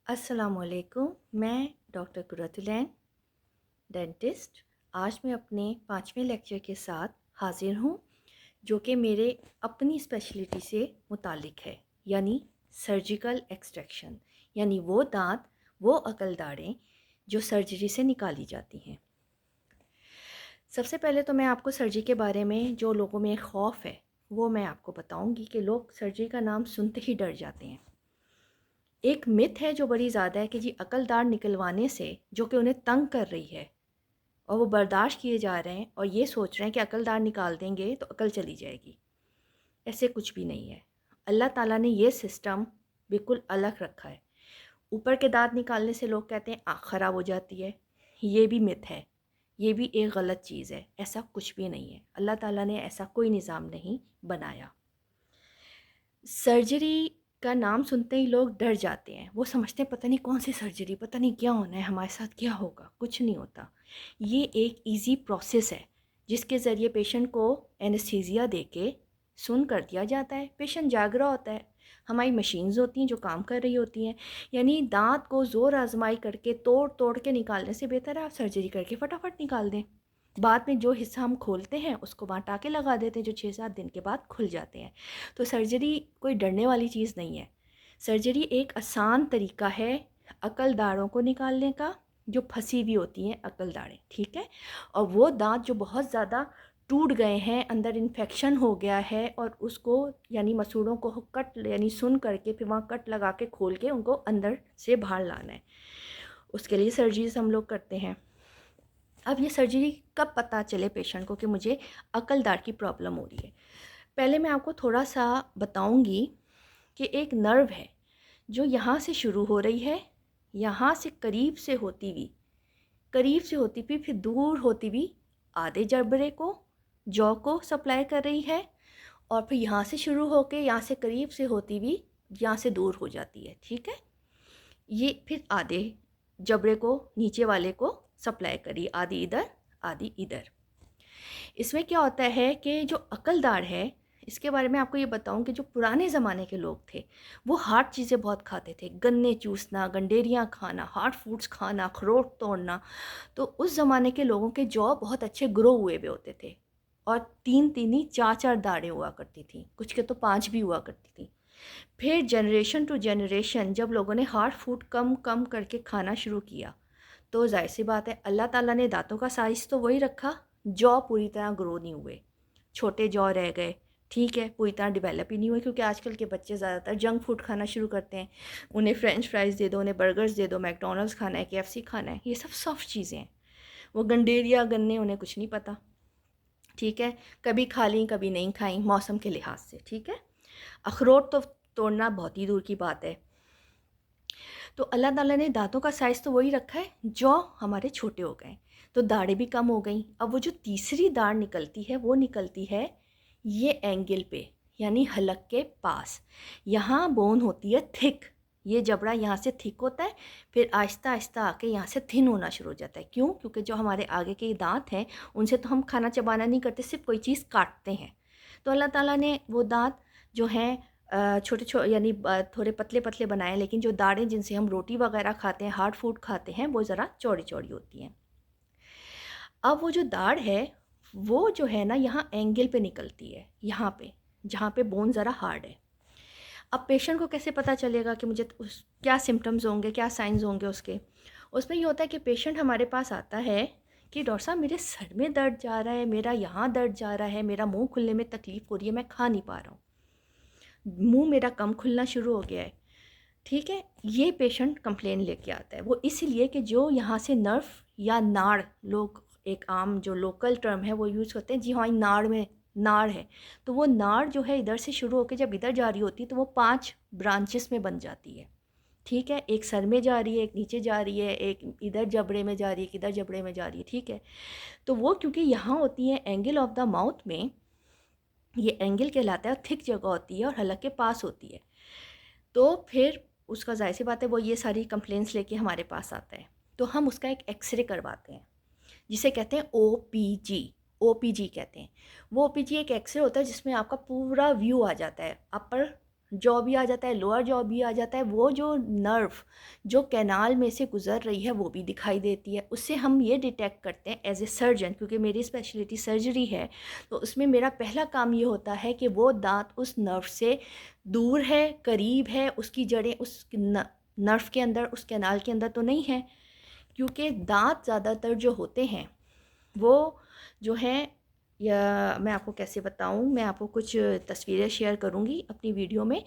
अस्सलामुअलैकुम। मैं doctor Qurratulain dentist. आज मैं अपने 5वें लेक्चर के साथ हाज़िर हूँ, जो कि मेरे अपनी स्पेशलिटी से मुतालिक है, यानी सर्जिकल एक्सट्रैक्शन, यानी वो दांत, वो अकल दाढ़ें जो सर्जरी से निकाली जाती हैं। सबसे पहले तो मैं आपको सर्जरी के बारे में जो लोगों में खौफ है वो मैं आपको बताऊंगी कि लोग सर्जरी का नाम सुनते ही डर जाते हैं। एक मिथ है जो बड़ी ज़्यादा है कि जी अकल दाढ़ निकलवाने से जो कि उन्हें तंग कर रही है और वो बर्दाश्त किए जा रहे हैं और ये सोच रहे हैं कि अकल दाढ़ निकाल देंगे तो अकल चली जाएगी। ऐसे कुछ भी नहीं है। अल्लाह ताला ने ये सिस्टम बिल्कुल अलग रखा है। ऊपर के दांत निकालने से लोग कहते हैं आँख ख़राब हो जाती है। ये भी मिथ है, ये भी एक गलत चीज़ है। ऐसा कुछ भी नहीं है। अल्लाह ताला ने ऐसा कोई निज़ाम नहीं बनाया। सर्जरी का नाम सुनते ही लोग डर जाते हैं। वो समझते हैं पता नहीं कौन सी सर्जरी, पता नहीं क्या होना है, हमारे साथ क्या होगा। कुछ नहीं होता। ये एक इजी प्रोसेस है जिसके ज़रिए पेशेंट को एनेस्थीसिया देके सुन कर दिया जाता है। पेशेंट जाग रहा होता है। हमारी मशीन्स होती हैं जो काम कर रही होती हैं। यानी दांत को ज़ोर आजमाई करके तोड़ तोड़ के निकालने से बेहतर है आप सर्जरी करके फटाफट निकाल दें। बाद में जो हिस्सा हम खोलते हैं उसको वहाँ टाँके लगा देते हैं जो 6-7 दिन के बाद खुल जाते हैं। तो सर्जरी कोई डरने वाली चीज़ नहीं है। सर्जरी एक आसान तरीका है अकल दाढ़ों को निकालने का, जो फंसी हुई होती हैं अकल दाढ़ें, ठीक है। और वो दांत जो बहुत ज़्यादा टूट गए हैं, अंदर इन्फेक्शन हो गया है और उसको यानी मसूड़ों को कट यानी सुन करके फिर वहाँ कट लगा के खोल के उनको अंदर से बाहर लाना है। उसके लिए सर्जरीज हम लोग करते हैं। अब ये सर्जरी कब पता चले पेशेंट को कि मुझे अकल दाढ़ की प्रॉब्लम हो रही है। पहले मैं आपको थोड़ा सा बताऊंगी कि एक नर्व है जो यहाँ से शुरू हो रही है, यहाँ से करीब से होती हुई फिर दूर होती हुई आधे जबड़े को, जॉ को सप्लाई कर रही है और फिर यहाँ से शुरू होकर यहाँ से करीब से होती हुई यहाँ से दूर हो जाती है, ठीक है। ये फिर आधे जबड़े को, नीचे वाले को सप्लाई करी, आधी इधर आधी इधर। इसमें क्या होता है कि जो अकल दाढ़ है, इसके बारे में आपको ये बताऊं कि जो पुराने ज़माने के लोग थे वो हार्ड चीज़ें बहुत खाते थे। गन्ने चूसना, गंडेरियाँ खाना, हार्ड फूड्स खाना, अखरोट तोड़ना। तो उस ज़माने के लोगों के जॉ बहुत अच्छे ग्रो हुए हुए होते थे और 3-3 ही 4-4 दाढ़ें हुआ करती थी, कुछ के तो 5 भी हुआ करती थी। फिर जनरेशन टू जनरेशन जब लोगों ने हार्ड फूड कम कम करके खाना शुरू किया तो जाहिर सी बात है अल्लाह ताला ने दांतों का साइज़ तो वही रखा, जॉ पूरी तरह ग्रो नहीं हुए, छोटे जॉ रह गए, ठीक है, पूरी तरह डेवलप ही नहीं हुए। क्योंकि आजकल के बच्चे ज़्यादातर जंक फूड खाना शुरू करते हैं। उन्हें फ्रेंच फ्राइज़ दे दो, उन्हें बर्गर्स दे दो, मैकडोनल्ड्स खाना है, KFC खाना है, ये सब सॉफ्ट चीज़ें हैं। वो गंडेरिया गन्ने उन्हें कुछ नहीं पता, ठीक है। कभी खा ली कभी नहीं खाई मौसम के लिहाज से, ठीक है। अखरोट तो तोड़ना बहुत ही दूर की बात है। तो अल्लाह ताला ने दांतों का साइज़ तो वही रखा है, जॉ हमारे छोटे हो गए तो दाढ़ें भी कम हो गई। अब वो जो तीसरी दाढ़ निकलती है वो निकलती है ये एंगल पे, यानी हलक के पास। यहाँ बोन होती है थिक, ये जबड़ा यहाँ से थिक होता है, फिर आहिस्ता आहिस्ता आके यहाँ से थिन होना शुरू हो जाता है। क्यों? क्योंकि जो हमारे आगे के दांत हैं उनसे तो हम खाना चबाना नहीं करते, सिर्फ कोई चीज़ काटते हैं। तो अल्लाह ताला ने वो दांत जो हैं छोटे छोटे यानी थोड़े पतले पतले बनाए, लेकिन जो दाढ़ें जिनसे हम रोटी वगैरह खाते हैं, हार्ड फूड खाते हैं, वो ज़रा चौड़ी चौड़ी होती हैं। अब वो जो दाढ़ है वो जो है ना यहाँ एंगल पे निकलती है, यहाँ पे जहाँ पे बोन ज़रा हार्ड है। अब पेशेंट को कैसे पता चलेगा कि मुझे उस क्या सिम्टम्स होंगे, क्या साइंस होंगे उसके? उसमें ये होता है कि पेशेंट हमारे पास आता है कि डॉक्टर साहब मेरे सर में दर्द जा रहा है, मेरा यहाँ दर्द जा रहा है, मेरा मुंह खुलने में तकलीफ़ हो रही है, मैं खा नहीं पा रहा हूँ, मुंह मेरा कम खुलना शुरू हो गया है, ठीक है। ये पेशेंट कंप्लेन लेके आता है। वो इसलिए कि जो यहाँ से नर्व या नाड़, लोग एक आम जो लोकल टर्म है वो यूज़ करते हैं, जी हाँ नाड़ में नाड़ है, तो वो नाड़ जो है इधर से शुरू होकर जब इधर जा रही होती है तो वो 5 ब्रांचेस में बन जाती है, ठीक है। एक सर में जा रही है, एक नीचे जा रही है, एक इधर जबड़े में जा रही है, एक इधर जबड़े में जा रही है, ठीक है। तो वो क्योंकि यहाँ होती है एंगल ऑफ द माउथ में, ये एंगल कहलाता है, थिक जगह होती है और हलक के पास होती है। तो फिर उसका जाहिर सी बात है वो ये सारी कंप्लेंट्स लेके हमारे पास आता है। तो हम उसका एक एक्सरे करवाते हैं जिसे कहते हैं OPG। OPG कहते हैं। वो OPG एक एक्सरे होता है जिसमें आपका पूरा व्यू आ जाता है, अपर जॉ भी आ जाता है, लोअर जॉ भी आ जाता है, वो जो नर्व जो कैनाल में से गुजर रही है वो भी दिखाई देती है। उससे हम ये डिटेक्ट करते हैं एज ए सर्जन, क्योंकि मेरी स्पेशलिटी सर्जरी है, तो उसमें मेरा पहला काम ये होता है कि वो दांत उस नर्व से दूर है, करीब है, उसकी जड़ें उस नर्व के अंदर, उस कैनाल के अंदर तो नहीं है। क्योंकि दांत ज़्यादातर जो होते हैं वो जो हैं, या मैं आपको कैसे बताऊं, मैं आपको कुछ तस्वीरें शेयर करूंगी अपनी वीडियो में,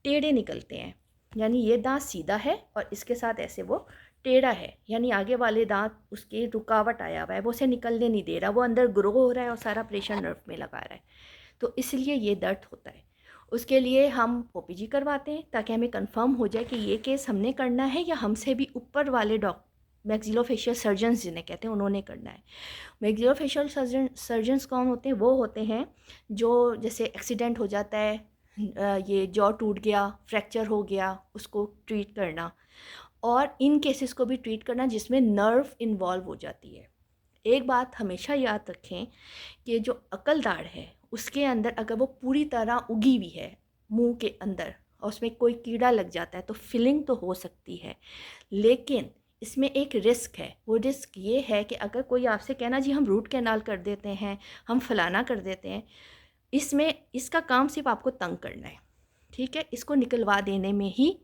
टेढ़े निकलते हैं। यानी ये दांत सीधा है और इसके साथ ऐसे वो टेढ़ा है, यानी आगे वाले दांत उसके रुकावट आया हुआ है, वो उसे निकलने नहीं दे रहा, वो अंदर ग्रो हो रहा है और सारा प्रेशर नर्व में लगा रहा है, तो इसलिए ये दर्द होता है। उसके लिए हम ओपीजी करवाते हैं ताकि हमें कंफर्म हो जाए कि ये केस हमने करना है या हमसे भी ऊपर वाले डॉक्टर, मैक्सिलोफेशियल सर्जन्स जिन्हें कहते हैं, उन्होंने करना है। मैक्सिलोफेशियल सर्जन्स कौन होते हैं? वो होते हैं जो, जैसे एक्सीडेंट हो जाता है, ये जॉ टूट गया, फ्रैक्चर हो गया, उसको ट्रीट करना, और इन केसेस को भी ट्रीट करना जिसमें नर्व इन्वॉल्व हो जाती है। एक बात हमेशा याद रखें कि जो अकलदाढ़ है उसके अंदर अगर वो पूरी तरह उगी हुई है मुंह के अंदर और उसमें कोई कीड़ा लग जाता है तो फिलिंग तो हो सकती है, लेकिन इसमें एक रिस्क है। वो रिस्क ये है कि अगर कोई आपसे कहना जी हम रूट कैनाल कर देते हैं, हम फलाना कर देते हैं, इसमें इसका काम सिर्फ आपको तंग करना है, ठीक है। इसको निकलवा देने में ही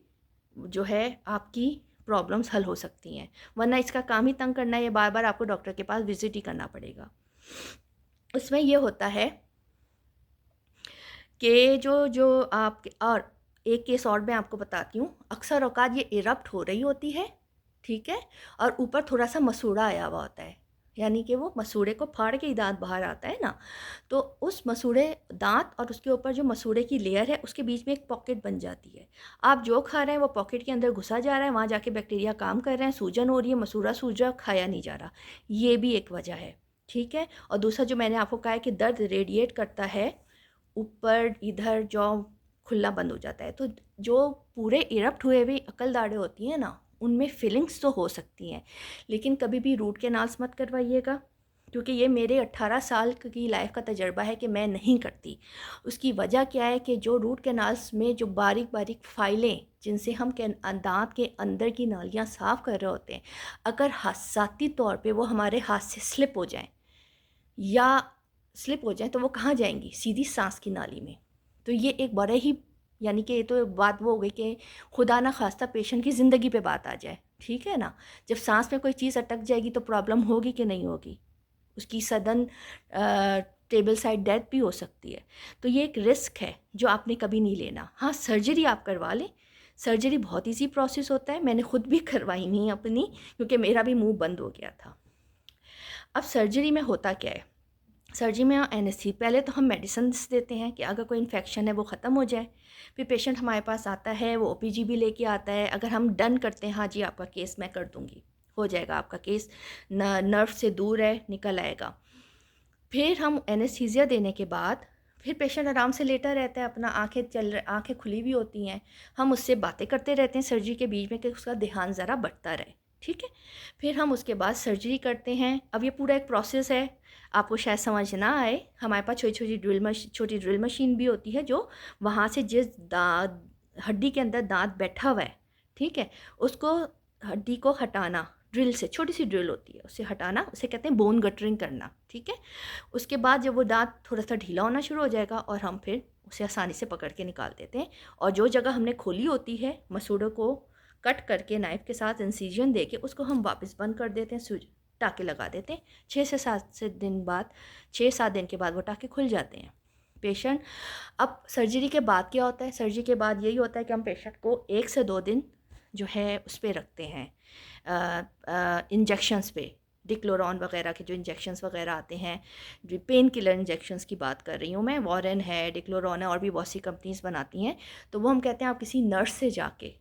जो है आपकी प्रॉब्लम्स हल हो सकती हैं, वरना इसका काम ही तंग करना है, ये बार बार आपको डॉक्टर के पास विजिट ही करना पड़ेगा। उसमें ये होता है कि जो जो आप, और एक केस और मैं आपको बताती हूँ, अक्सर औकात ये इरप्ट हो रही होती है, ठीक है, और ऊपर थोड़ा सा मसूड़ा आया हुआ होता है, यानी कि वो मसूड़े को फाड़ के ही दांत बाहर आता है ना, तो उस मसूड़े दांत और उसके ऊपर जो मसूड़े की लेयर है उसके बीच में एक पॉकेट बन जाती है। आप जो खा रहे हैं वो पॉकेट के अंदर घुसा जा रहा है, वहाँ जाके बैक्टीरिया काम कर रहे हैं, सूजन हो रही है, मसूड़ा सूज रहा, खाया नहीं जा रहा, ये भी एक वजह है, ठीक है। और दूसरा जो मैंने आपको कहा है कि दर्द रेडिएट करता है ऊपर, इधर जॉ खुलना बंद हो जाता है, तो जो पूरे इरप्ट हुए हुए अकल दाढ़ें होती हैं ना, उनमें फीलिंग्स तो हो सकती हैं, लेकिन कभी भी रूट कैनाल्स मत करवाइएगा, क्योंकि ये मेरे 18 साल की लाइफ का तजर्बा है कि मैं नहीं करती। उसकी वजह क्या है कि जो रूट कैनाल्स में जो बारीक बारीक फाइलें जिनसे हम दांत के अंदर की नालियाँ साफ़ कर रहे होते हैं, अगर हादसाती तौर पे वो हमारे हाथ से स्लिप हो जाएं या स्लिप हो जाए तो वो कहाँ जाएंगी? सीधी सांस की नाली में। तो ये एक बड़े ही, यानी कि ये तो बात वो हो गई कि खुदा ना खास्ता पेशेंट की ज़िंदगी पे बात आ जाए, ठीक है ना। जब सांस में कोई चीज़ अटक जाएगी तो प्रॉब्लम होगी कि नहीं होगी, उसकी सडन टेबल साइड डेथ भी हो सकती है। तो ये एक रिस्क है जो आपने कभी नहीं लेना। हाँ, सर्जरी आप करवा लें, सर्जरी बहुत ईजी प्रोसेस होता है, मैंने खुद भी करवाई नहीं अपनी, क्योंकि मेरा भी मुंह बंद हो गया था। अब सर्जरी में होता क्या है? सर्जरी में पहले तो हम मेडिसिन देते हैं कि अगर कोई इन्फेक्शन है वो ख़त्म हो जाए, फिर पेशेंट हमारे पास आता है, वो ओपीजी भी लेके आता है। अगर हम डन करते हैं, हाँ जी आपका केस मैं कर दूँगी, हो जाएगा आपका केस, नर्व से दूर है, निकल आएगा। फिर हम एनेस्थीसिया देने के बाद फिर पेशेंट आराम से लेटा रहता है, अपना आँखें खुली हुई होती हैं, हम उससे बातें करते रहते हैं सर्जरी के बीच में कि उसका ध्यान ज़रा बढ़ता रहे, ठीक है। फिर हम उसके बाद सर्जरी करते हैं। अब ये पूरा एक प्रोसेस है, आपको शायद समझ ना आए। हमारे पास छोटी ड्रिल मशीन भी होती है जो वहाँ से जिस हड्डी के अंदर दांत बैठा हुआ है, ठीक है, उसको, हड्डी को हटाना, ड्रिल से, छोटी सी ड्रिल होती है, उसे हटाना, उसे कहते हैं बोन गटरिंग करना, ठीक है। उसके बाद जब वो दांत थोड़ा सा ढीला होना शुरू हो जाएगा और हम फिर उसे आसानी से पकड़ के निकाल देते हैं, और जो जगह हमने खोली होती है मसूड़ों को कट करके नाइफ के साथ इंसिजन दे के उसको हम वापस बंद कर देते हैं, टाँके लगा देते हैं। 6 से 7 दिन के बाद वो टाँके खुल जाते हैं। पेशेंट, अब सर्जरी के बाद क्या होता है? सर्जरी के बाद यही होता है कि हम पेशेंट को 1 से 2 दिन जो है उस पर रखते हैं, इंजेक्शंस पे, डिक्लोरॉन वगैरह के जो इंजेक्शंस वगैरह आते हैं, जो पेन किलर इंजेक्शंस की बात कर रही हूँ मैं, वॉरेन है, डिक्लोरॉन है, और भी बहुत सी कंपनीज़ बनाती हैं। तो वो हम कहते हैं आप किसी नर्स से जाके,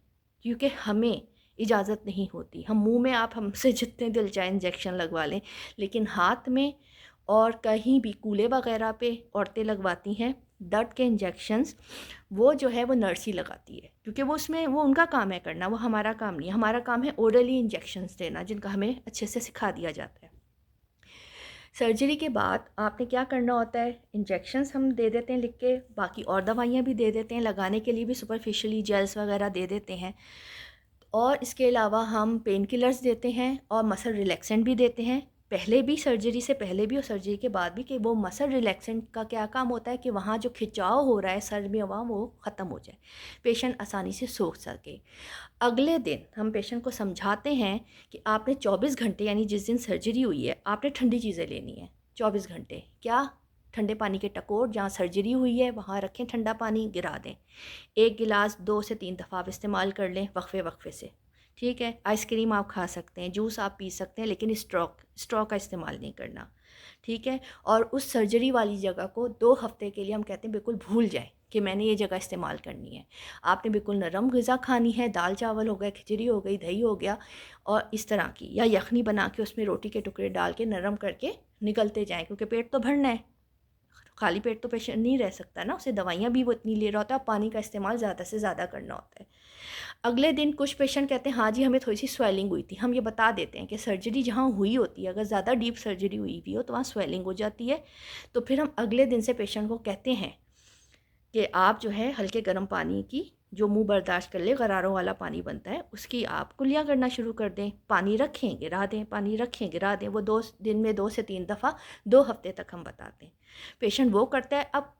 क्योंकि हमें इजाज़त नहीं होती, हम मुंह में आप हमसे जितने दिल चाहे इंजेक्शन लगवा लें, लेकिन हाथ में और कहीं भी कूल्हे वगैरह पे औरतें लगवाती हैं दर्द के इंजेक्शंस, वो जो है वो नर्स ही लगाती है, क्योंकि वो उसमें, वो उनका काम है करना, वो हमारा काम नहीं है। हमारा काम है ओरली इंजेक्शंस देना, जिनका हमें अच्छे से सिखा दिया जाता है। सर्जरी के बाद आपने क्या करना होता है, इंजेक्शंस हम दे देते हैं लिख के, बाकी और दवाइयाँ भी दे देते हैं, लगाने के लिए भी सुपरफिशियली जेल्स वगैरह दे देते हैं। और इसके अलावा हम पेन किलर्स देते हैं और मसल रिलैक्सेंट भी देते हैं, पहले भी सर्जरी से पहले भी और सर्जरी के बाद भी, कि वो मसल रिलैक्सेंट का क्या काम होता है कि वहाँ जो खिंचाव हो रहा है सर में वहाँ वो ख़त्म हो जाए, पेशेंट आसानी से सो सके। अगले दिन हम पेशेंट को समझाते हैं कि आपने 24 घंटे यानी जिस दिन सर्जरी हुई है आपने ठंडी चीज़ें लेनी है 24 घंटे। क्या? ठंडे पानी के टकोर जहाँ सर्जरी हुई है वहाँ रखें, ठंडा पानी गिरा दें, 1 गिलास 2 से 3 दफ़ा आप इस्तेमाल कर लें वक्फे वक्फे से, ठीक है। आइसक्रीम आप खा सकते हैं, जूस आप पी सकते हैं, लेकिन स्ट्रॉ का इस्तेमाल नहीं करना, ठीक है। और उस सर्जरी वाली जगह को 2 हफ्ते के लिए हम कहते हैं बिल्कुल भूल जाएं कि मैंने ये जगह इस्तेमाल करनी है। आपने बिल्कुल नरम ग़िज़ा खानी है, दाल चावल हो गए, खिचड़ी हो गई, दही हो गया, और इस तरह की, या यखनी बना के उसमें रोटी के टुकड़े डाल के नरम करके निगलते जाएं, क्योंकि पेट तो भरना है, खाली पेट तो पेशेंट नहीं रह सकता ना, उसे दवाइयाँ भी वो इतनी ले रहा होता है, पानी का इस्तेमाल ज़्यादा से ज़्यादा करना होता है। अगले दिन कुछ पेशेंट कहते हैं हाँ जी हमें थोड़ी सी स्वेलिंग हुई थी, हम ये बता देते हैं कि सर्जरी जहाँ हुई होती है, अगर ज़्यादा डीप सर्जरी हुई भी हो तो वहाँ स्वेलिंग हो जाती है। तो फिर हम अगले दिन से पेशेंट को कहते हैं कि आप जो है हल्के गर्म पानी की, जो मुंह बर्दाश्त कर ले, गरारों वाला पानी बनता है, उसकी आप कुलिया करना शुरू कर दें, पानी रखें गिरा दें, पानी रखें गिरा दें, वो 2 दिन में 2 से 3 दफ़ा 2 हफ्ते तक हम बताते हैं। पेशेंट वो करता है। अब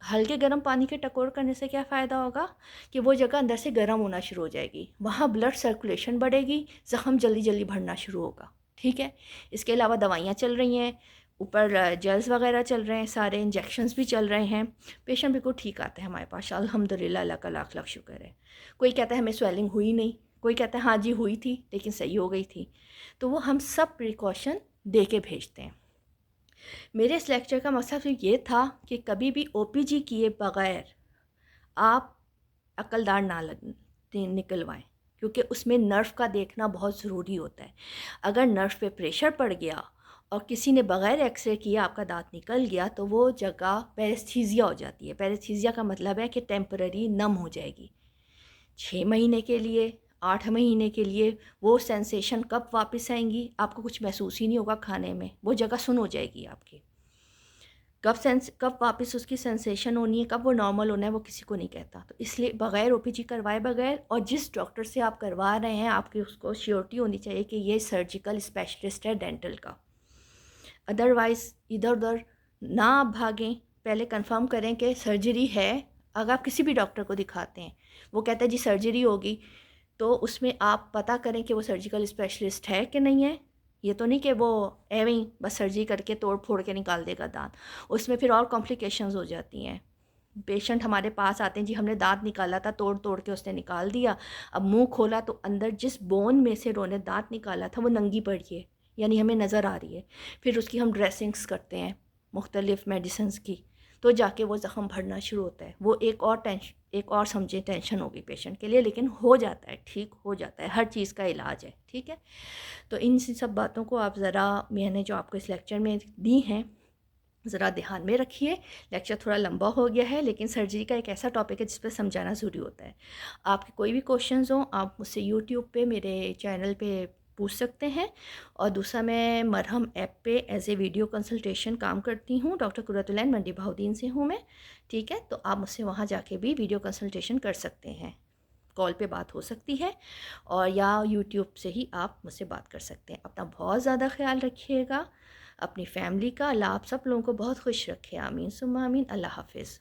हल्के गर्म पानी के टकोर करने से क्या फ़ायदा होगा कि वो जगह अंदर से गर्म होना शुरू हो जाएगी, वहाँ ब्लड सर्कुलेशन बढ़ेगी, ज़ख़म जल्दी जल्दी भरना शुरू होगा, ठीक है। इसके अलावा दवाइयाँ चल रही हैं, ऊपर जेल्स वगैरह चल रहे हैं, सारे इंजेक्शंस भी चल रहे हैं, पेशेंट बिल्कुल ठीक आता है हमारे पास, अल्हम्दुलिल्लाह, अल्लाह का लाख लाख शुक्र है। कोई कहता है हमें स्वेलिंग हुई नहीं, कोई कहता है हाँ जी हुई थी लेकिन सही हो गई थी, तो वो हम सब प्रिकॉशन दे के भेजते हैं। मेरे इस लेक्चर का मकसद सिर्फ ये था कि कभी भी ओपीजी किए बग़ैर आप अकलदार ना निकलवाएं, क्योंकि उसमें नर्व का देखना बहुत ज़रूरी होता है। अगर नर्व पे प्रेशर पड़ गया और किसी ने बग़ैर एक्सरे किया आपका दांत निकल गया तो वो जगह पैरेस्थीसिया हो जाती है। पैरेस्थीसिया का मतलब है कि टेम्पररी नम हो जाएगी 6 महीने के लिए, 8 महीने के लिए। वो सेंसेशन कब वापस आएंगी, आपको कुछ महसूस ही नहीं होगा खाने में, वो जगह सुन हो जाएगी आपकी। कब वापस उसकी सेंसेशन होनी है, कब वो नॉर्मल होना है, वो किसी को नहीं कहता। तो इसलिए बग़ैर ओपीजी करवाए बगैर, और जिस डॉक्टर से आप करवा रहे हैं आपकी उसको श्योरिटी होनी चाहिए कि ये सर्जिकल स्पेशलिस्ट है डेंटल का। अदरवाइज़ इधर उधर ना आप भागें, पहले कंफर्म करें कि सर्जरी है। अगर आप किसी भी डॉक्टर को दिखाते हैं, वो कहता है जी सर्जरी होगी, तो उसमें आप पता करें कि वो सर्जिकल स्पेशलिस्ट है कि नहीं है। ये तो नहीं कि वो एवं ही बस सर्जरी करके तोड़ फोड़ के निकाल देगा दांत, उसमें फिर और कॉम्प्लिकेशंस हो जाती हैं। पेशेंट हमारे पास आते हैं जी हमने दांत निकाला था, तोड़ तोड़ के उसने निकाल दिया, अब मुंह खोला तो अंदर जिस बोन में से उन्होंने दांत निकाला था वो नंगी पड़ी है, यानी हमें नज़र आ रही है। फिर उसकी हम ड्रेसिंग्स करते हैं मुख्तलिफ़ मेडिसिन्स की, तो जाके वो ज़ख़म भरना शुरू होता है। वो एक और समझे टेंशन होगी पेशेंट के लिए, लेकिन हो जाता है, ठीक हो जाता है, हर चीज़ का इलाज है, ठीक है। तो इन सब बातों को आप ज़रा, मैंने जो आपको इस लेक्चर में दी हैं, ज़रा ध्यान में रखिए। लेक्चर थोड़ा लंबा हो गया है, लेकिन सर्जरी का एक ऐसा टॉपिक है जिस पर समझाना ज़रूरी होता है। आपके कोई भी क्वेश्चंस हों आप मुझसे यूट्यूब पे मेरे चैनल पे पूछ सकते हैं, और दूसरा मैं मरहम ऐप पे एज ए वीडियो कंसल्टेशन काम करती हूँ, डॉक्टर कुर्रतुल-ऐन मंडी बहाउद्दीन से हूँ मैं, ठीक है। तो आप मुझसे वहाँ जाके भी वीडियो कंसल्टेशन कर सकते हैं, कॉल पे बात हो सकती है, और या यूट्यूब से ही आप मुझसे बात कर सकते हैं। अपना बहुत ज़्यादा ख्याल रखिएगा, अपनी फैमिली का। अल्लाह आप सब लोगों को बहुत खुश रखे, आमीन सुम्मा आमीन। अल्लाह हाफिज़।